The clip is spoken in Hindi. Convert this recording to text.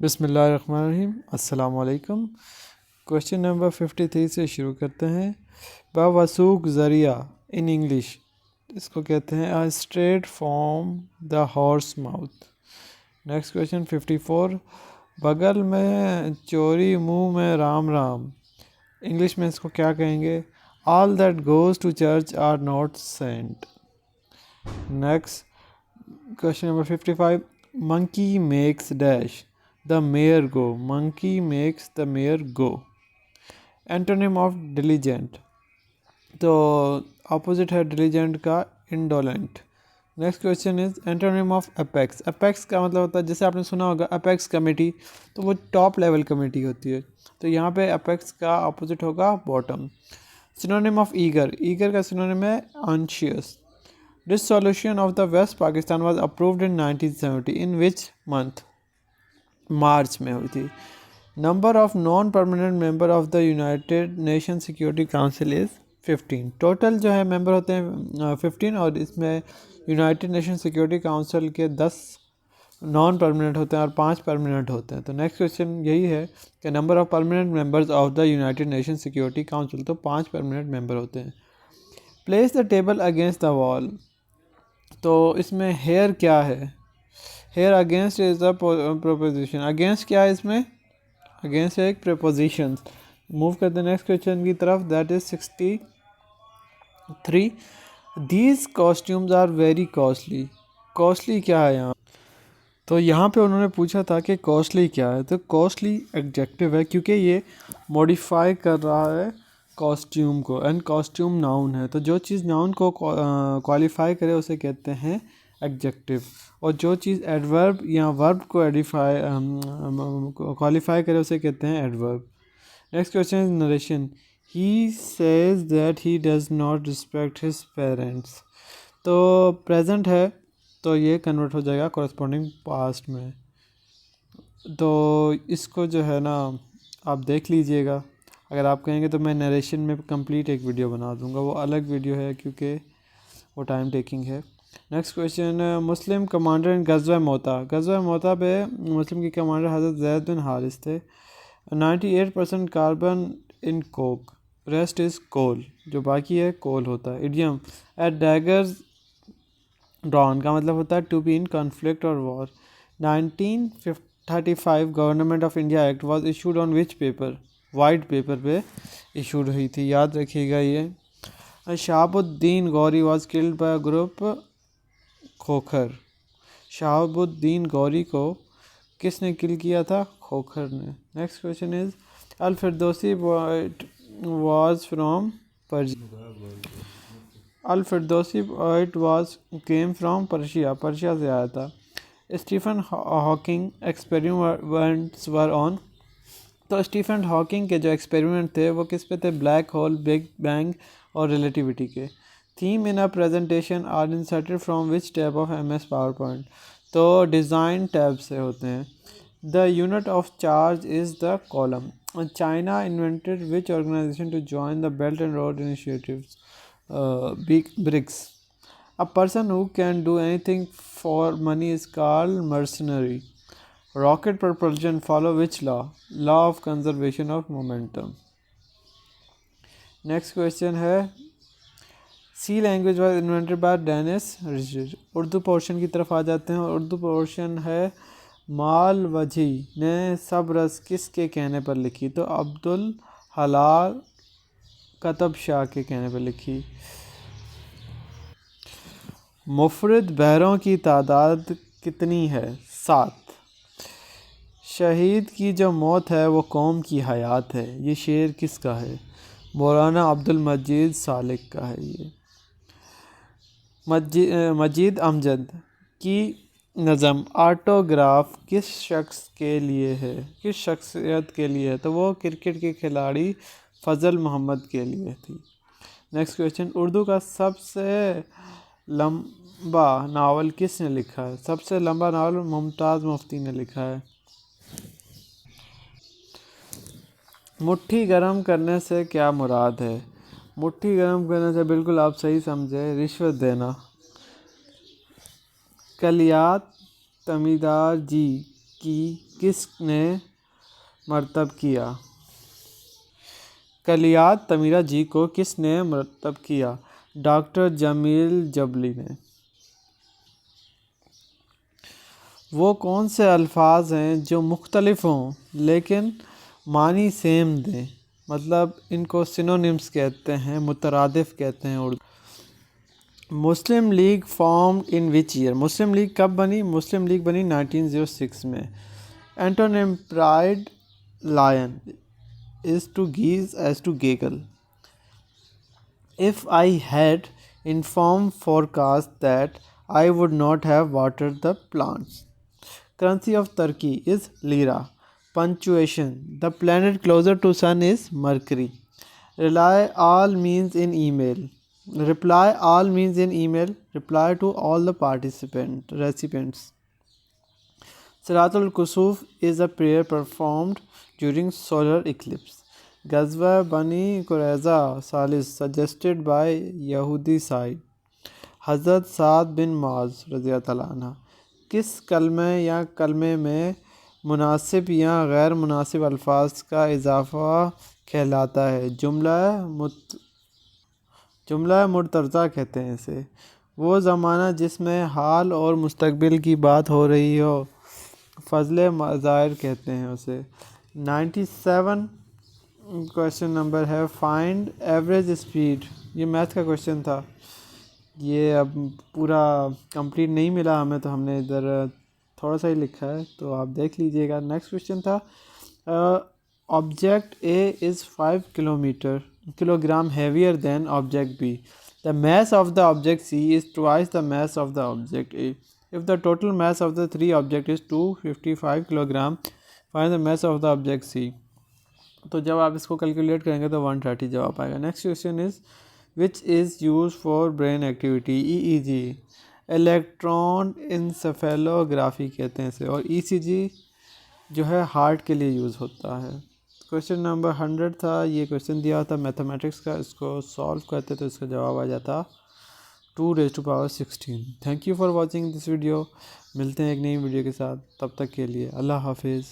बिस्मिल्लाहिर्रहमानिर्रहीम। अस्सलाम वालेकुम। क्वेश्चन नंबर 53 से शुरू करते हैं। बवसूक ज़रिया इन इंग्लिश, इसको कहते हैं a straight from the horse mouth. Next question 54, बगल में चोरी मुंह में राम राम, इंग्लिश में इसको क्या कहेंगे? All that goes to church are not saint. Next question number 55, monkey makes dash the mayor go, monkey makes the mayor go. Antonym of diligent, तो अपोजिट है डिलीजेंट का indolent. Next question is antonym of apex. Apex का मतलब होता है, जैसे आपने सुना होगा अपेक्स कमेटी, तो वो टॉप लेवल कमेटी होती है, तो यहाँ पे अपेक्स का अपोजिट होगा bottom. Synonym of eager, eager का सिनोनिम है anxious. Dissolution of the west Pakistan was approved in 1970 in which month? March में हुई थी। Number of non permanent member of the United nation security Council is 15। Total जो है मेंबर होते हैं 15, और इसमें यूनाइटेड नेशन सिक्योरिटी काउंसिल के 10 नॉन परमानेंट होते हैं और 5 परमानेंट होते हैं। तो नेक्स्ट क्वेश्चन यही है कि number of permanent members of the United nation security council, तो 5 परमानेंट मेंबर होते हैं। Place the table against the wall, तो इसमें हेयर क्या है? Here against is the proposition. Against क्या है इसमें? अगेंस्ट है एक प्रोपोजिशन। मूव करते हैं नेक्स्ट क्वेश्चन की तरफ, that is 63। These costumes are very costly. Costly क्या है यहाँ? तो यहाँ पे उन्होंने पूछा था कि कॉस्टली क्या है, तो कॉस्टली एडजेक्टिव है क्योंकि ये मॉडिफाई कर रहा है कॉस्ट्यूम को, एंड कॉस्ट्यूम नाउन है, तो जो चीज़ नाउन को क्वालिफाई करे उसे कहते हैं एडजेक्टिव, और जो चीज़ एडवर्ब या वर्ब को क्वालिफाई करे उसे कहते हैं adverb. Next question is narration. He says that he does not respect his parents, तो प्रेजेंट है तो ये कन्वर्ट हो जाएगा कॉरस्पॉन्डिंग पास्ट में। तो इसको जो है ना आप देख लीजिएगा, अगर आप कहेंगे तो मैं नरेशन में कंप्लीट एक वीडियो बना दूंगा, वो अलग वीडियो है क्योंकि वो टाइम टेकिंग है। Next question, Muslim commander in गज़वा मोता। गज़वा मोता पे मुस्लिम के कमांडर हज़रत ज़ैद बिन हारिस थे। 98% carbon in coke, rest is coal, जो बाकी है कोल होता है। इडियम एट डैगर्स ड्रॉन का मतलब होता है टू बी इन कॉन्फ्लिक्ट और war. 1935 government of India act was issued on which paper? White paper पे इशूड हुई थी, याद रखिएगा ये। Shahabuddin Ghori was killed by group Khokhar. Shahabuddin Ghori को किसने किल किया था? खोखर ने। Next question is Al Firdausi was from Al Firdausi poet was came from Persia, Persia से आया था। Stephen Hawking experiments were on, तो स्टीफन हॉकिंग के जो एक्सपेरिमेंट थे वो किस पे थे? ब्लैक होल, बिग बैंग और रिलेटिविटी के। Theme in a presentation are inserted from which tab of MS PowerPoint, तो डिज़ाइन टैब से होते हैं। The unit of charge is the coulomb. China invented which organization to join the belt and road initiatives? BRICS. A person who can do anything for money is called mercenary. Rocket propulsion follow which law? Law of conservation of momentum. Next question है C language was invented by Dennis Ritchie. Urdu portion की तरफ आ जाते हैं, और उर्दू पोर्शन है मालवजी ने सब रस किसके कहने पर लिखी? तो अब्दुल हलाल कतब शाह के कहने पर लिखी। मुफरद बहरों की तादाद कितनी है? 7। शहीद की जो मौत है वो कौम की हयात है, ये शेर किसका है? मौलाना अब्दुल मजीद सालिक का है ये। मजीद अमजद की नज़म ऑटोग्राफ किस शख्स के लिए है, किस शख्सियत के लिए है? तो वो क्रिकेट के खिलाड़ी फजल मोहम्मद के लिए थी। नेक्स्ट क्वेश्चन, उर्दू का सबसे लंबा नावल किसने लिखा है? सबसे लंबा नावल मुमताज़ मुफ्ती ने लिखा है। मुट्ठी गर्म करने से क्या मुराद है? मुट्ठी गर्म करने से बिल्कुल आप सही समझे, रिश्वत देना। कलियात तमीदार जी की किसने मरतब किया? कलियात तमीरा जी को किसने मरतब किया? डॉक्टर जमील जबली ने। वो कौन से अल्फाज हैं जो मुख्तलिफ हों लेकिन मानी सेम दें? मतलब इनको सिनोनिम्स कहते हैं, मुतरादिफ कहते हैं Urdu. Muslim League formed in which year? Muslim League कब बनी? मुस्लिम लीग बनी 1906 में। Antonym pride lion is to geese as to gaggle. If I had informed forecast that I would not have watered the plants. Currency of Turkey is lira. Punctuation: the planet closer to sun is Mercury. Rely all means in email. Reply all means in email. Reply to all the recipients. Salatul Kusuf is a prayer performed during solar eclipse. Ghazwa Bani Qurayza Salis suggested by Yahudi side. हज़रत साद बिन माज रज़ियल्लाहु अन्हा किस कलमे या कलमे में मुनासिब या गैर मुनासिब अल्फाज का इजाफ़ा कहलाता है? जुमला मुर्तज़ा कहते हैं इसे। वो ज़माना जिसमें हाल और मुस्तकबिल की बात हो रही हो, फजले मज़ाहिर कहते हैं उसे। 97 क्वेश्चन नंबर है फाइंड एवरेज स्पीड। ये मैथ का क्वेश्चन था, ये अब पूरा कंप्लीट नहीं मिला हमें तो हमने इधर थोड़ा सा ही लिखा है, तो आप देख लीजिएगा। नेक्स्ट क्वेश्चन था object A is 5 kilogram heavier than object B. The mass of the object C is twice the mass of the object A. If the total mass of the three object is 255 kilogram, find the mass of the object C. तो जब आप इसको कैलकुलेट करेंगे तो 130 जवाब आएगा। Next question is which is use for brain activity? EEG electron encephalography कहते हैं इसे, और ECG जो है हार्ट के लिए यूज़ होता है। क्वेश्चन नंबर 100 था, ये क्वेश्चन दिया था मैथमेटिक्स का, इसको सॉल्व करते तो इसका जवाब आ जाता 2⁻16। Thank you for watching this video. मिलते हैं एक नई वीडियो के साथ, तब तक के लिए अल्लाह हाफिज़।